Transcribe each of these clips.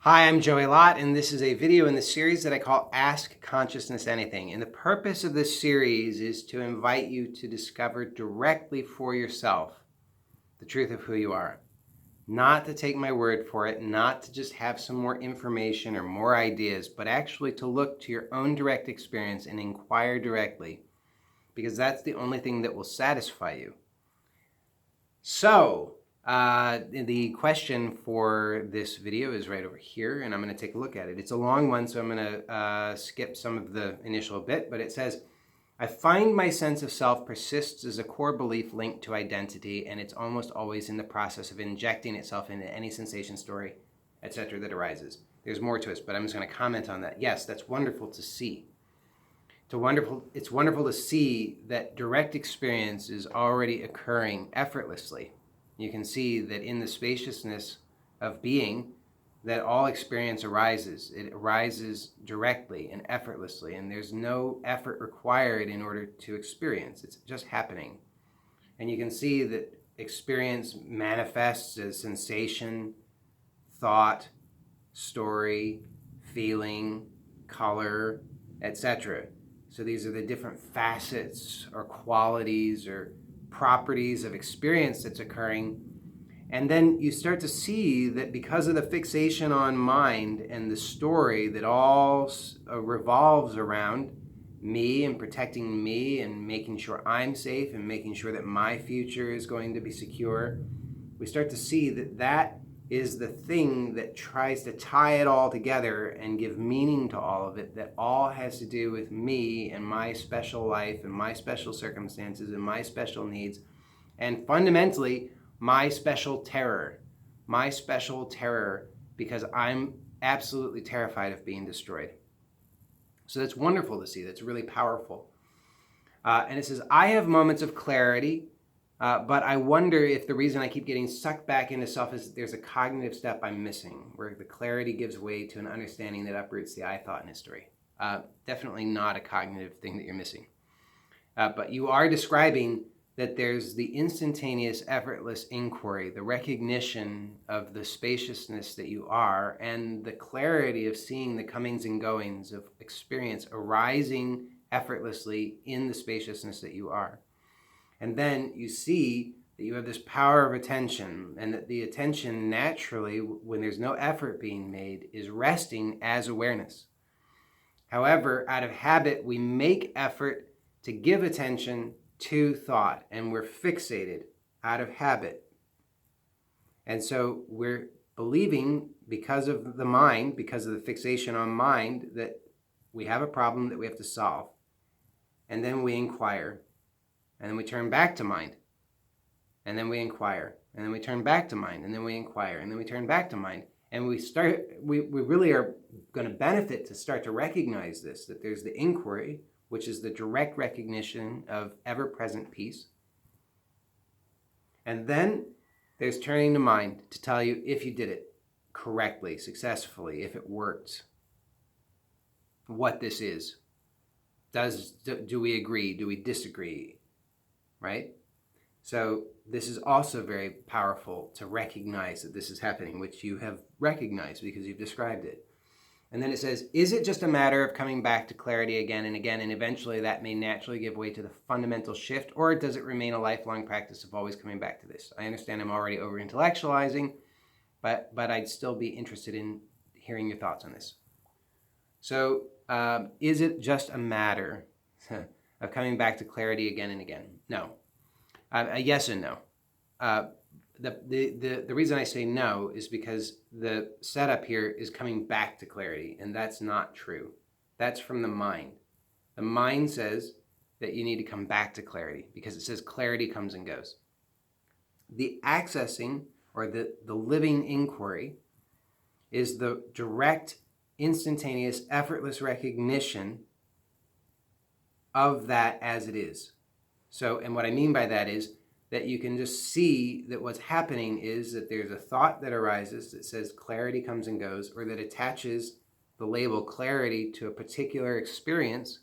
Hi, I'm Joey Lott, and this is a video in the series that I call Ask Consciousness Anything. And the purpose of this series is to invite you to discover directly for yourself the truth of who you are. Not to take my word for it, not to just have some more information or more ideas, but actually to look to your own direct experience and inquire directly, because that's the only thing that will satisfy you. So, the question for this video is right over here, and I'm going to take a look at it. It's a long one, so I'm going to skip some of the initial bit, but it says, I find my sense of self persists as a core belief linked to identity, and it's almost always in the process of injecting itself into any sensation, story, etc. that arises. There's more to it, but I'm just going to comment on that. Yes, that's wonderful to see. It's wonderful to see that direct experience is already occurring effortlessly. You can see that in the spaciousness of being, that all experience arises. It arises directly and effortlessly, and there's no effort required in order to experience. It's just happening. And you can see that experience manifests as sensation, thought, story, feeling, color, etc. So these are the different facets or qualities or properties of experience that's occurring. And then you start to see that because of the fixation on mind and the story that all revolves around me and protecting me and making sure I'm safe and making sure that my future is going to be secure, we start to see that that is the thing that tries to tie it all together and give meaning to all of it, that all has to do with me and my special life and my special circumstances and my special needs, and fundamentally my special terror because I'm absolutely terrified of being destroyed. So that's wonderful to see. That's really powerful. And it says, I have moments of clarity, but I wonder if the reason I keep getting sucked back into self is that there's a cognitive step I'm missing, where the clarity gives way to an understanding that uproots the I thought history. Definitely not a cognitive thing that you're missing. But you are describing that there's the instantaneous, effortless inquiry, the recognition of the spaciousness that you are, and the clarity of seeing the comings and goings of experience arising effortlessly in the spaciousness that you are. And then you see that you have this power of attention, and that the attention naturally, when there's no effort being made, is resting as awareness. However, out of habit, we make effort to give attention to thought, and we're fixated out of habit. And so we're believing, because of the mind, because of the fixation on mind, that we have a problem that we have to solve. And then we inquire. And then we turn back to mind. And then we inquire. And then we turn back to mind. And then we inquire. And then we turn back to mind. And we really are going to benefit to start to recognize this, that there's the inquiry, which is the direct recognition of ever-present peace. And then there's turning to mind to tell you if you did it correctly, successfully, if it worked, what this is. Do we agree? Do we disagree? Right? So this is also very powerful to recognize that this is happening, which you have recognized because you've described it. And then it says, is it just a matter of coming back to clarity again and again, and eventually that may naturally give way to the fundamental shift, or does it remain a lifelong practice of always coming back to this? I understand I'm already over-intellectualizing, but I'd still be interested in hearing your thoughts on this. So is it just a matter of coming back to clarity again and again? No. A yes and no. The reason I say no is because the setup here is coming back to clarity, and that's not true. That's from the mind. The mind says that you need to come back to clarity because it says clarity comes and goes. The accessing, or the living inquiry, is the direct, instantaneous, effortless recognition of that as it is. So, and what I mean by that is that you can just see that what's happening is that there's a thought that arises that says clarity comes and goes, or that attaches the label clarity to a particular experience.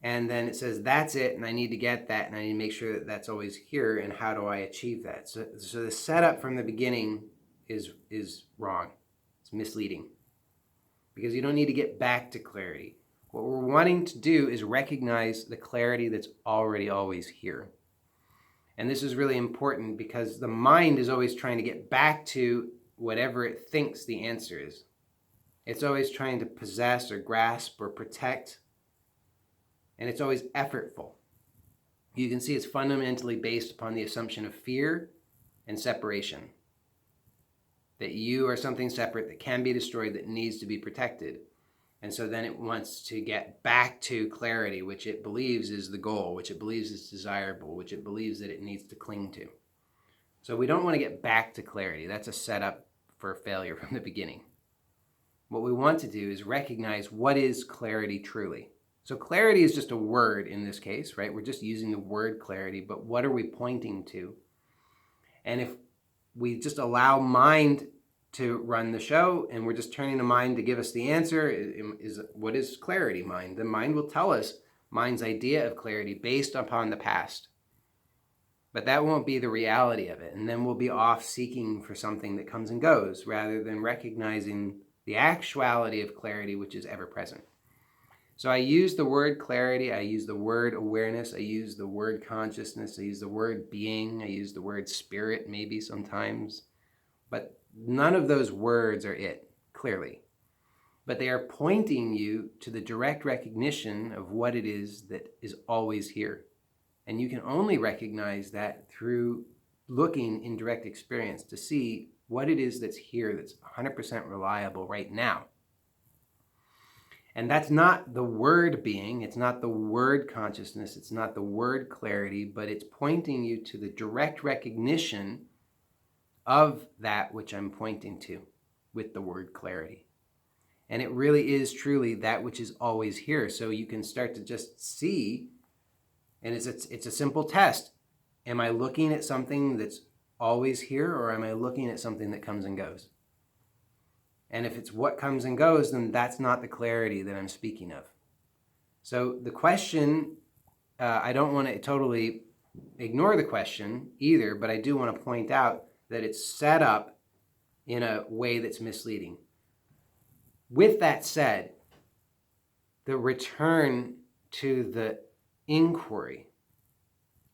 And then it says, that's it, and I need to get that, and I need to make sure that that's always here, and how do I achieve that? So the setup from the beginning is wrong. It's misleading because you don't need to get back to clarity. What we're wanting to do is recognize the clarity that's already always here. And this is really important because the mind is always trying to get back to whatever it thinks the answer is. It's always trying to possess or grasp or protect, and it's always effortful. You can see it's fundamentally based upon the assumption of fear and separation. That you are something separate that can be destroyed, that needs to be protected. And so then it wants to get back to clarity, which it believes is the goal, which it believes is desirable, which it believes that it needs to cling to. So we don't want to get back to clarity. That's a setup for failure from the beginning. What we want to do is recognize what is clarity truly. So clarity is just a word in this case, right? We're just using the word clarity, but what are we pointing to? And if we just allow mind to run the show and we're just turning to mind to give us the answer, what is clarity, mind? The mind will tell us mind's idea of clarity based upon the past. But that won't be the reality of it. And then we'll be off seeking for something that comes and goes rather than recognizing the actuality of clarity, which is ever present. So I use the word clarity, I use the word awareness, I use the word consciousness, I use the word being, I use the word spirit maybe sometimes. But none of those words are it, clearly. But they are pointing you to the direct recognition of what it is that is always here. And you can only recognize that through looking in direct experience to see what it is that's here that's 100% reliable right now. And that's not the word being, it's not the word consciousness, it's not the word clarity, but it's pointing you to the direct recognition of that which I'm pointing to with the word clarity. And it really is truly that which is always here. So you can start to just see, and it's a simple test. Am I looking at something that's always here, or am I looking at something that comes and goes? And if it's what comes and goes, then that's not the clarity that I'm speaking of. So the question, I don't want to totally ignore the question either, but I do want to point out that it's set up in a way that's misleading. With that said, the return to the inquiry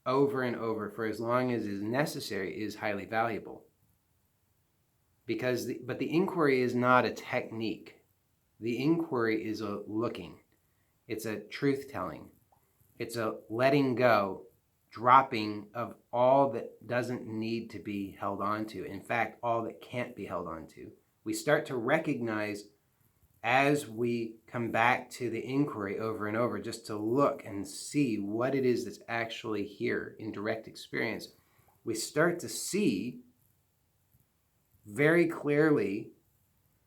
over and over for as long as is necessary is highly valuable. But the inquiry is not a technique. The inquiry is a looking. It's a truth-telling. It's a letting go, dropping of all that doesn't need to be held on to. In fact, all that can't be held on to. We start to recognize as we come back to the inquiry over and over, just to look and see what it is that's actually here in direct experience, we start to see very clearly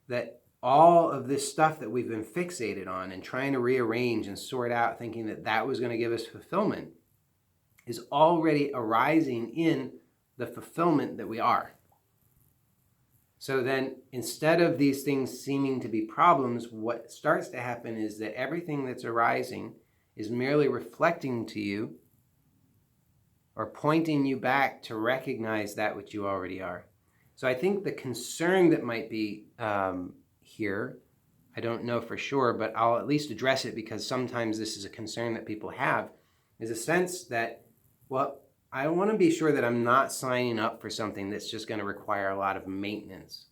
that all of this stuff that we've been fixated on and trying to rearrange and sort out, thinking that that was going to give us fulfillment, is already arising in the fulfillment that we are. So then, instead of these things seeming to be problems, what starts to happen is that everything that's arising is merely reflecting to you or pointing you back to recognize that which you already are. So I think the concern that might be here, I don't know for sure, but I'll at least address it because sometimes this is a concern that people have, is a sense that, well, I want to be sure that I'm not signing up for something that's just going to require a lot of maintenance.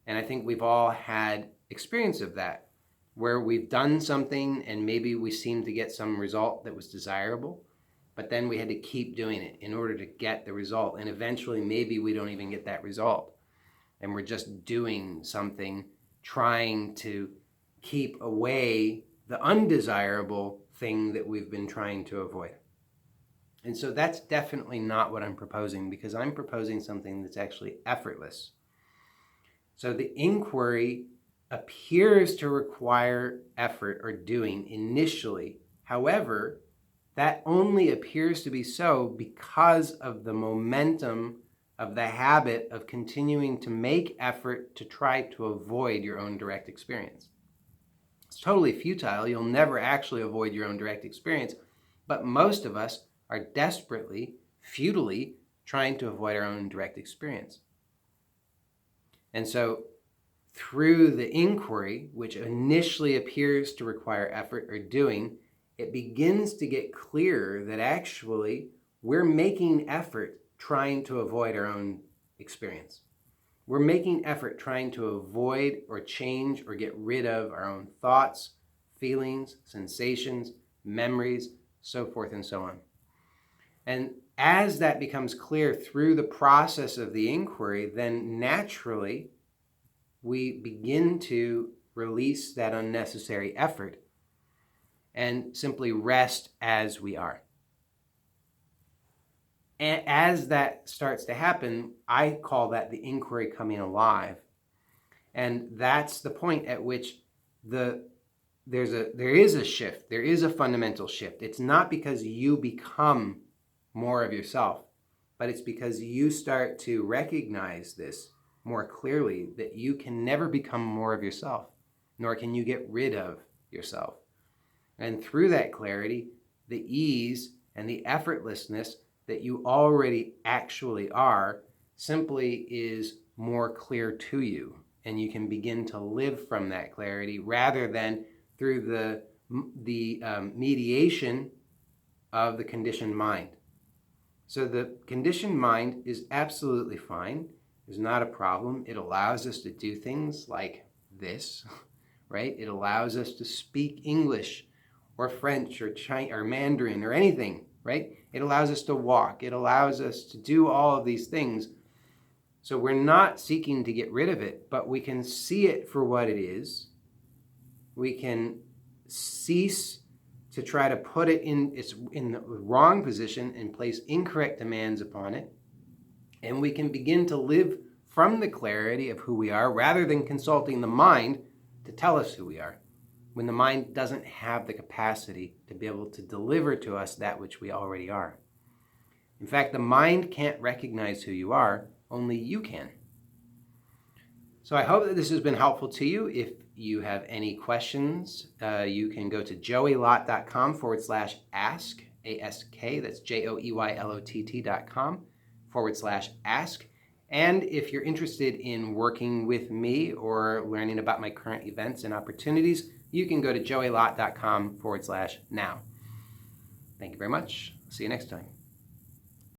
And I think we've all had experience of that, where we've done something and maybe we seem to get some result that was desirable, but then we had to keep doing it in order to get the result. And eventually maybe we don't even get that result. And we're just doing something, trying to keep away the undesirable thing that we've been trying to avoid. And so that's definitely not what I'm proposing, because I'm proposing something that's actually effortless. So the inquiry appears to require effort or doing initially. However, that only appears to be so because of the momentum of the habit of continuing to make effort to try to avoid your own direct experience. It's totally futile. You'll never actually avoid your own direct experience, but most of us are desperately, futilely trying to avoid our own direct experience. And so through the inquiry, which initially appears to require effort or doing, it begins to get clearer that actually we're making effort trying to avoid our own experience. We're making effort trying to avoid or change or get rid of our own thoughts, feelings, sensations, memories, so forth and so on. And as that becomes clear through the process of the inquiry, then naturally we begin to release that unnecessary effort and simply rest as we are. And as that starts to happen, I call that the inquiry coming alive. And that's the point at which there is a shift. There is a fundamental shift. It's not because you become more of yourself, but it's because you start to recognize this more clearly, that you can never become more of yourself, nor can you get rid of yourself. And through that clarity, the ease and the effortlessness that you already actually are simply is more clear to you. And you can begin to live from that clarity rather than through the mediation of the conditioned mind. So the conditioned mind is absolutely fine. It's not a problem. It allows us to do things like this, right? It allows us to speak English or French or Chinese or Mandarin or anything, right? It allows us to walk. It allows us to do all of these things. So we're not seeking to get rid of it, but we can see it for what it is. We can cease to try to put it in the wrong position and place incorrect demands upon it. And we can begin to live from the clarity of who we are rather than consulting the mind to tell us who we are, when the mind doesn't have the capacity to be able to deliver to us that which we already are. In fact, the mind can't recognize who you are, only you can. So I hope that this has been helpful to you. If you have any questions, you can go to joeylott.com/ask, A-S-K, that's joeylott.com/ask. And if you're interested in working with me or learning about my current events and opportunities, you can go to joeylott.com/now. Thank you very much. See you next time.